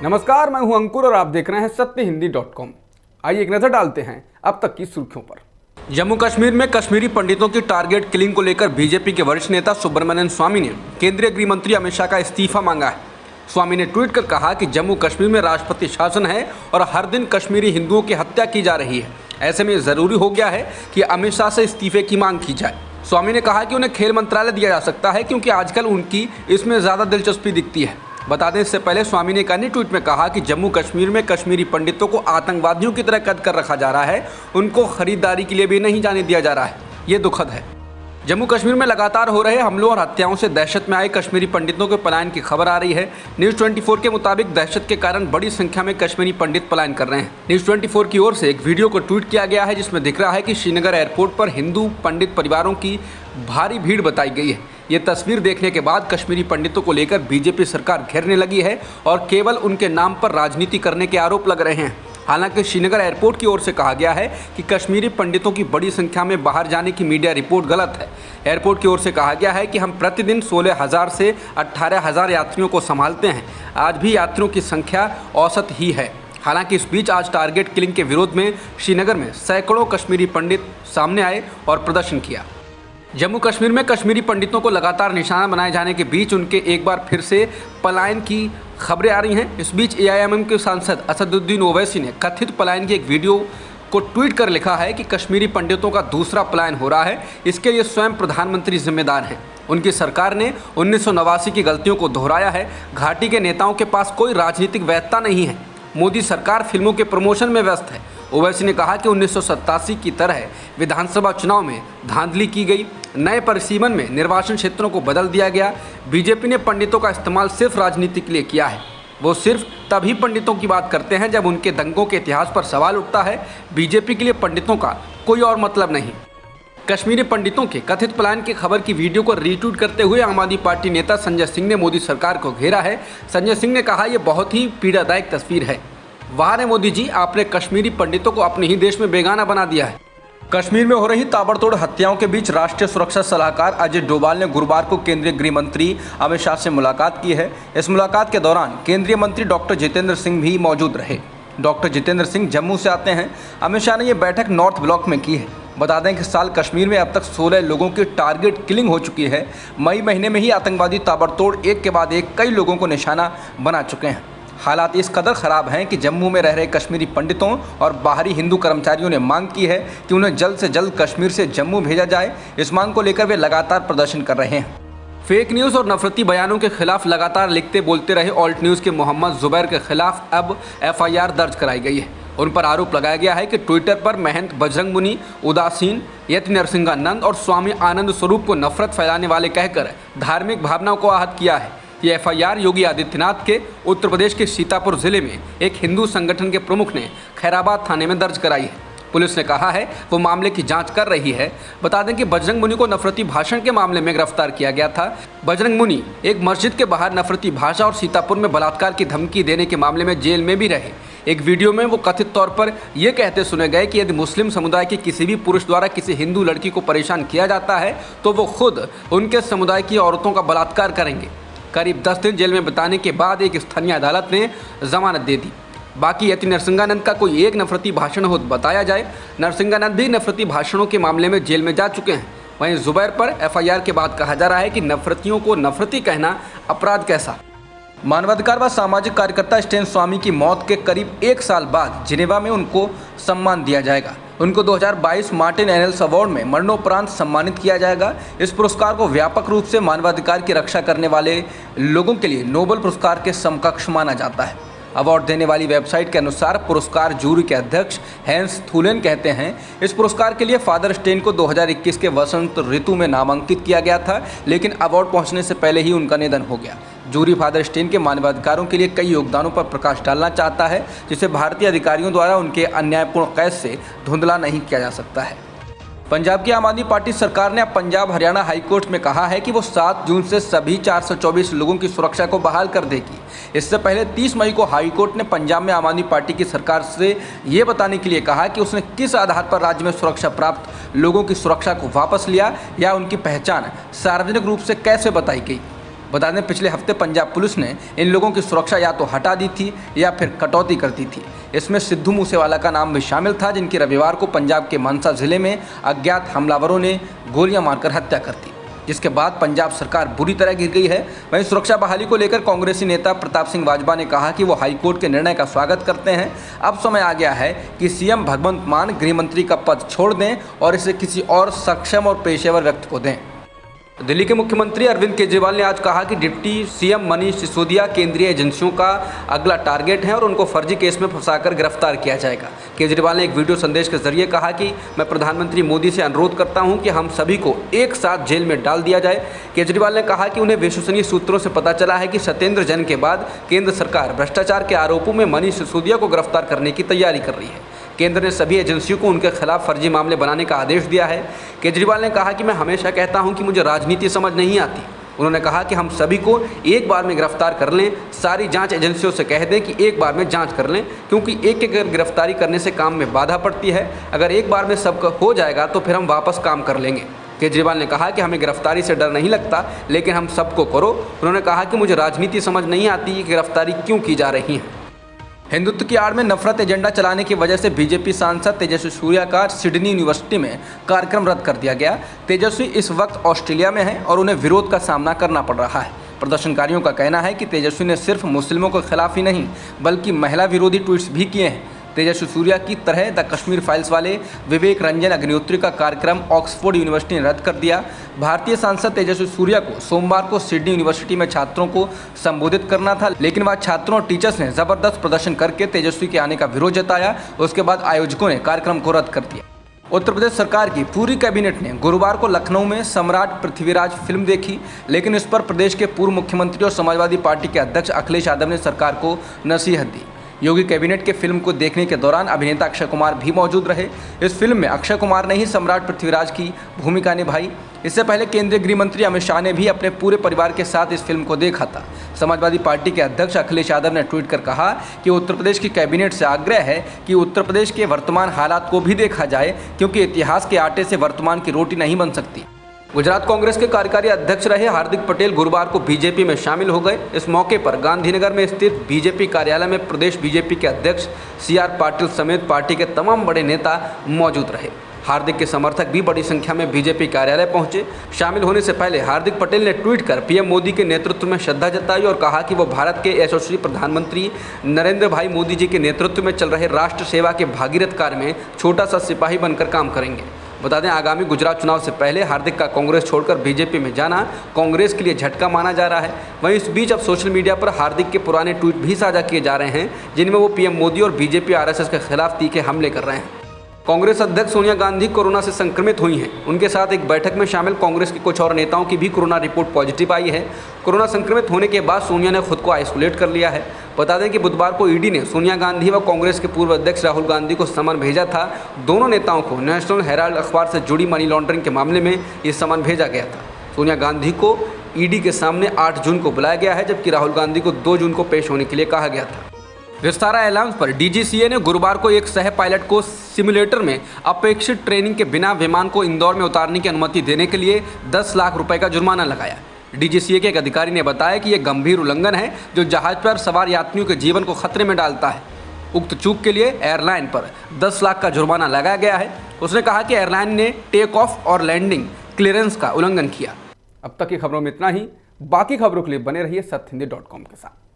नमस्कार, मैं हूं अंकुर और आप देख रहे हैं सत्यहिंदी.com। आइए एक नजर डालते हैं अब तक की सुर्खियों पर। जम्मू कश्मीर में कश्मीरी पंडितों की टारगेट किलिंग को लेकर बीजेपी के वरिष्ठ नेता सुब्रमण्यम स्वामी ने केंद्रीय गृह मंत्री अमित शाह का इस्तीफा मांगा है। स्वामी ने ट्वीट कर कहा कि जम्मू कश्मीर में राष्ट्रपति शासन है और हर दिन कश्मीरी हिंदुओं की हत्या की जा रही है। ऐसे में जरूरी हो गया है कि अमित शाह से इस्तीफे की मांग की जाए। स्वामी ने कहा कि उन्हें खेल मंत्रालय दिया जा सकता है क्योंकि आजकल उनकी इसमें ज़्यादा दिलचस्पी दिखती है। बता दें, इससे पहले स्वामी ने एक अन्य ट्वीट में कहा कि जम्मू कश्मीर में कश्मीरी पंडितों को आतंकवादियों की तरह कैद कर रखा जा रहा है, उनको खरीदारी के लिए भी नहीं जाने दिया जा रहा है। ये दुखद है। जम्मू कश्मीर में लगातार हो रहे हमलों और हत्याओं से दहशत में आए कश्मीरी पंडितों के पलायन की खबर आ रही है। न्यूज़ 24 के मुताबिक दहशत के कारण बड़ी संख्या में कश्मीरी पंडित पलायन कर रहे हैं। न्यूज़ 24 की ओर से एक वीडियो को ट्वीट किया गया है जिसमें दिख रहा है कि श्रीनगर एयरपोर्ट पर हिंदू पंडित परिवारों की भारी भीड़ बताई गई है। ये तस्वीर देखने के बाद कश्मीरी पंडितों को लेकर बीजेपी सरकार घेरने लगी है और केवल उनके नाम पर राजनीति करने के आरोप लग रहे हैं। हालांकि श्रीनगर एयरपोर्ट की ओर से कहा गया है कि कश्मीरी पंडितों की बड़ी संख्या में बाहर जाने की मीडिया रिपोर्ट गलत है। एयरपोर्ट की ओर से कहा गया है कि हम प्रतिदिन 16,000 से 18,000 यात्रियों को संभालते हैं। आज भी यात्रियों की संख्या औसत ही है। हालांकि इस बीच आज टारगेट किलिंग के विरोध में श्रीनगर में सैकड़ों कश्मीरी पंडित सामने आए और प्रदर्शन किया। जम्मू कश्मीर में कश्मीरी पंडितों को लगातार निशाना बनाए जाने के बीच उनके एक बार फिर से पलायन की खबरें आ रही हैं। इस बीच एआईएमएम के सांसद असदुद्दीन ओवैसी ने कथित पलायन की एक वीडियो को ट्वीट कर लिखा है कि कश्मीरी पंडितों का दूसरा पलायन हो रहा है, इसके लिए स्वयं प्रधानमंत्री जिम्मेदार हैं। उनकी सरकार ने 1989 की गलतियों को दोहराया है। घाटी के नेताओं के पास कोई राजनीतिक वैधता नहीं है। मोदी सरकार फिल्मों के प्रमोशन में व्यस्त है। ओवैसी ने कहा कि 1987 की तरह विधानसभा चुनाव में धांधली की गई, नए परिसीमन में निर्वाचन क्षेत्रों को बदल दिया गया। बीजेपी ने पंडितों का इस्तेमाल सिर्फ राजनीति के लिए किया है। वो सिर्फ तभी पंडितों की बात करते हैं जब उनके दंगों के इतिहास पर सवाल उठता है। बीजेपी के लिए पंडितों का कोई और मतलब नहीं। कश्मीरी पंडितों के कथित पलायन की खबर की वीडियो को रीट्वीट करते हुए आम आदमी पार्टी नेता संजय सिंह ने मोदी सरकार को घेरा है। संजय सिंह ने कहा, यह बहुत ही पीड़ादायक तस्वीर है। वाह रे मोदी जी, आपने कश्मीरी पंडितों को अपने ही देश में बेगाना बना दिया है। कश्मीर में हो रही ताबड़तोड़ हत्याओं के बीच राष्ट्रीय सुरक्षा सलाहकार अजय डोभाल ने गुरुवार को केंद्रीय गृह मंत्री अमित शाह से मुलाकात की है। इस मुलाकात के दौरान केंद्रीय मंत्री डॉक्टर जितेंद्र सिंह भी मौजूद रहे। डॉक्टर जितेंद्र सिंह जम्मू से आते हैं। अमित शाह ने ये बैठक नॉर्थ ब्लॉक में की है। बता दें कि साल कश्मीर में अब तक 16 लोगों की टारगेट किलिंग हो चुकी है। मई महीने में ही आतंकवादी ताबड़तोड़ एक के बाद एक कई लोगों को निशाना बना चुके हैं। हालात इस कदर ख़राब हैं कि जम्मू में रह रहे कश्मीरी पंडितों और बाहरी हिंदू कर्मचारियों ने मांग की है कि उन्हें जल्द से जल्द कश्मीर से जम्मू भेजा जाए। इस मांग को लेकर वे लगातार प्रदर्शन कर रहे हैं। फेक न्यूज़ और नफरती बयानों के खिलाफ लगातार लिखते बोलते रहे ऑल्ट न्यूज़ के मोहम्मद जुबैर के खिलाफ अब FIR दर्ज कराई गई है। उन पर आरोप लगाया गया है कि ट्विटर पर महंत बजरंग मुनि, उदासीन, यति नरसिंहानंद और स्वामी आनंद स्वरूप को नफरत फैलाने वाले कहकर धार्मिक भावनाओं को आहत किया है। ये FIR योगी आदित्यनाथ के उत्तर प्रदेश के सीतापुर जिले में एक हिंदू संगठन के प्रमुख ने खैराबाद थाने में दर्ज कराई है। पुलिस ने कहा है वो मामले की जांच कर रही है। बता दें कि बजरंग मुनि को नफरती भाषण के मामले में गिरफ्तार किया गया था। बजरंग मुनि एक मस्जिद के बाहर नफरती भाषा और सीतापुर में बलात्कार की धमकी देने के मामले में जेल में भी रहे। एक वीडियो में वो कथित तौर पर ये कहते सुने गए कि यदि मुस्लिम समुदाय के किसी भी पुरुष द्वारा किसी हिंदू लड़की को परेशान किया जाता है तो वो खुद उनके समुदाय की औरतों का बलात्कार करेंगे। करीब 10 दिन जेल में बिताने के बाद एक स्थानीय अदालत ने जमानत दे दी। बाकी यति नरसिंहानंद का कोई एक नफरती भाषण हो बताया जाए। नरसिंहानंद भी नफरती भाषणों के मामले में जेल में जा चुके हैं। वहीं जुबैर पर FIR के बाद कहा जा रहा है कि नफरतियों को नफरती कहना अपराध कैसा। मानवाधिकार व सामाजिक कार्यकर्ता स्टेन स्वामी की मौत के करीब 1 साल बाद जिनेवा में उनको सम्मान दिया जाएगा। उनको 2022 मार्टिन एनल्स अवार्ड में मरणोपरांत सम्मानित किया जाएगा। इस पुरस्कार को व्यापक रूप से मानवाधिकार की रक्षा करने वाले लोगों के लिए नोबेल पुरस्कार के समकक्ष माना जाता है। अवार्ड देने वाली वेबसाइट के अनुसार पुरस्कार जूरी के अध्यक्ष हैंस थुलेन कहते हैं, इस पुरस्कार के लिए फादर स्टेन को 2021 के वसंत ऋतु में नामांकित किया गया था, लेकिन अवार्ड पहुंचने से पहले ही उनका निधन हो गया। जूरी फादर स्टेन के मानवाधिकारों के लिए कई योगदानों पर प्रकाश डालना चाहता है, जिसे भारतीय अधिकारियों द्वारा उनके अन्यायपूर्ण कैद से धुंधला नहीं किया जा सकता है। पंजाब की आम आदमी पार्टी सरकार ने अब पंजाब हरियाणा हाईकोर्ट में कहा है कि वो 7 जून से सभी 424 लोगों की सुरक्षा को बहाल कर देगी। इससे पहले 30 मई को हाईकोर्ट ने पंजाब में आम आदमी पार्टी की सरकार से ये बताने के लिए कहा कि उसने किस आधार पर राज्य में सुरक्षा प्राप्त लोगों की सुरक्षा को वापस लिया या उनकी पहचान सार्वजनिक रूप से कैसे बताई गई। बता दें पिछले हफ्ते पंजाब पुलिस ने इन लोगों की सुरक्षा या तो हटा दी थी या फिर कटौती कर दी थी। इसमें सिद्धू मूसेवाला का नाम भी शामिल था, जिनकी रविवार को पंजाब के मानसा जिले में अज्ञात हमलावरों ने गोलियां मारकर हत्या कर दी, जिसके बाद पंजाब सरकार बुरी तरह गिर गई है। वहीं सुरक्षा बहाली को लेकर कांग्रेसी नेता प्रताप सिंह बाजवा ने कहा कि वो हाईकोर्ट के निर्णय का स्वागत करते हैं। अब समय आ गया है कि सीएम भगवंत मान गृह मंत्री का पद छोड़ दें और इसे किसी और सक्षम और पेशेवर व्यक्ति को दें। दिल्ली के मुख्यमंत्री अरविंद केजरीवाल ने आज कहा कि डिप्टी सीएम मनीष सिसोदिया केंद्रीय एजेंसियों का अगला टारगेट है और उनको फर्जी केस में फंसाकर गिरफ्तार किया जाएगा। केजरीवाल ने एक वीडियो संदेश के जरिए कहा कि मैं प्रधानमंत्री मोदी से अनुरोध करता हूं कि हम सभी को एक साथ जेल में डाल दिया जाए। केजरीवाल ने कहा कि उन्हें विश्वसनीय सूत्रों से पता चला है कि सत्येंद्र जैन के बाद केंद्र सरकार भ्रष्टाचार के आरोपों में मनीष सिसोदिया को गिरफ्तार करने की तैयारी कर रही है। केंद्र ने सभी एजेंसियों को उनके खिलाफ फर्जी मामले बनाने का आदेश दिया है। केजरीवाल ने कहा कि मैं हमेशा कहता हूं कि मुझे राजनीति समझ नहीं आती। उन्होंने कहा कि हम सभी को एक बार में गिरफ्तार कर लें, सारी जांच एजेंसियों से कह दें कि एक बार में जांच कर लें, क्योंकि एक एक गिरफ्तारी करने से काम में बाधा पड़ती है। अगर एक बार में सब हो जाएगा तो फिर हम वापस काम कर लेंगे। केजरीवाल ने कहा कि हमें गिरफ्तारी से डर नहीं लगता, लेकिन हम सबको करो। उन्होंने कहा कि मुझे राजनीति समझ नहीं आती कि गिरफ्तारी क्यों की जा रही है। हिंदुत्व की आड़ में नफरत एजेंडा चलाने की वजह से बीजेपी सांसद तेजस्वी सूर्या का सिडनी यूनिवर्सिटी में कार्यक्रम रद्द कर दिया गया। तेजस्वी इस वक्त ऑस्ट्रेलिया में हैं और उन्हें विरोध का सामना करना पड़ रहा है। प्रदर्शनकारियों का कहना है कि तेजस्वी ने सिर्फ मुस्लिमों के खिलाफ ही नहीं बल्कि महिला विरोधी ट्वीट्स भी किए हैं। तेजस्वी सूर्या की तरह द कश्मीर फाइल्स वाले विवेक रंजन अग्निहोत्री का कार्यक्रम ऑक्सफोर्ड यूनिवर्सिटी ने रद्द कर दिया। भारतीय सांसद तेजस्वी सूर्या को सोमवार को सिडनी यूनिवर्सिटी में छात्रों को संबोधित करना था, लेकिन वह छात्रों और टीचर्स ने जबरदस्त प्रदर्शन करके तेजस्वी के आने का विरोध जताया। उसके बाद आयोजकों ने कार्यक्रम को रद्द कर दिया। उत्तर प्रदेश सरकार की पूरी कैबिनेट ने गुरुवार को लखनऊ में सम्राट पृथ्वीराज फिल्म देखी, लेकिन इस पर प्रदेश के पूर्व मुख्यमंत्री और समाजवादी पार्टी के अध्यक्ष अखिलेश यादव ने सरकार को नसीहत दी। योगी कैबिनेट के फिल्म को देखने के दौरान अभिनेता अक्षय कुमार भी मौजूद रहे। इस फिल्म में अक्षय कुमार ने ही सम्राट पृथ्वीराज की भूमिका निभाई। इससे पहले केंद्रीय गृह मंत्री अमित शाह ने भी अपने पूरे परिवार के साथ इस फिल्म को देखा था। समाजवादी पार्टी के अध्यक्ष अखिलेश यादव ने ट्वीट कर कहा कि उत्तर प्रदेश की कैबिनेट से आग्रह है कि उत्तर प्रदेश के वर्तमान हालात को भी देखा जाए, क्योंकि इतिहास के आटे से वर्तमान की रोटी नहीं बन सकती। गुजरात कांग्रेस के कार्यकारी अध्यक्ष रहे हार्दिक पटेल गुरुवार को बीजेपी में शामिल हो गए। इस मौके पर गांधीनगर में स्थित बीजेपी कार्यालय में प्रदेश बीजेपी के अध्यक्ष CR पाटिल समेत पार्टी के तमाम बड़े नेता मौजूद रहे। हार्दिक के समर्थक भी बड़ी संख्या में बीजेपी कार्यालय पहुंचे। शामिल होने से पहले हार्दिक पटेल ने ट्वीट कर पीएम मोदी के नेतृत्व में श्रद्धा जताई और कहा कि वो भारत के यशस्वी प्रधानमंत्री नरेंद्र भाई मोदी जी के नेतृत्व में चल रहे राष्ट्र सेवा के भागीरथ कार्य में छोटा सा सिपाही बनकर काम करेंगे। बता दें आगामी गुजरात चुनाव से पहले हार्दिक का कांग्रेस छोड़कर बीजेपी में जाना कांग्रेस के लिए झटका माना जा रहा है। वहीं इस बीच अब सोशल मीडिया पर हार्दिक के पुराने ट्वीट भी साझा किए जा रहे हैं, जिनमें वो पीएम मोदी और बीजेपी RSS के खिलाफ तीखे हमले कर रहे हैं। कांग्रेस अध्यक्ष सोनिया गांधी कोरोना से संक्रमित हुई हैं। उनके साथ एक बैठक में शामिल कांग्रेस के कुछ और नेताओं की भी कोरोना रिपोर्ट पॉजिटिव आई है। कोरोना संक्रमित होने के बाद सोनिया ने खुद को आइसोलेट कर लिया है। बता दें कि बुधवार को ईडी ने सोनिया गांधी व कांग्रेस के पूर्व अध्यक्ष राहुल गांधी को समन भेजा था। दोनों नेताओं को नेशनल हेराल्ड अखबार से जुड़ी मनी लॉन्ड्रिंग के मामले में ये समन भेजा गया था। सोनिया गांधी को ईडी के सामने 8 जून को बुलाया गया है, जबकि राहुल गांधी को 2 जून को पेश होने के लिए कहा गया था। विस्तारा एयरलाइंस पर DGCA ने गुरुवार को एक सह पायलट को सिमुलेटर में अपेक्षित ट्रेनिंग के बिना विमान को इंदौर में उतारने की अनुमति देने के लिए 10 लाख रुपए का जुर्माना लगाया। DGCA के एक अधिकारी ने बताया कि यह गंभीर उल्लंघन है जो जहाज पर सवार यात्रियों के जीवन को खतरे में डालता है। उक्त चूक के लिए एयरलाइन पर 10 लाख का जुर्माना लगाया गया है। उसने कहा कि एयरलाइन ने टेक ऑफ और लैंडिंग क्लियरेंस का उल्लंघन किया। अब तक की खबरों में इतना ही। बाकी खबरों के लिए बने रहिए सत्यहिंदी.com के साथ।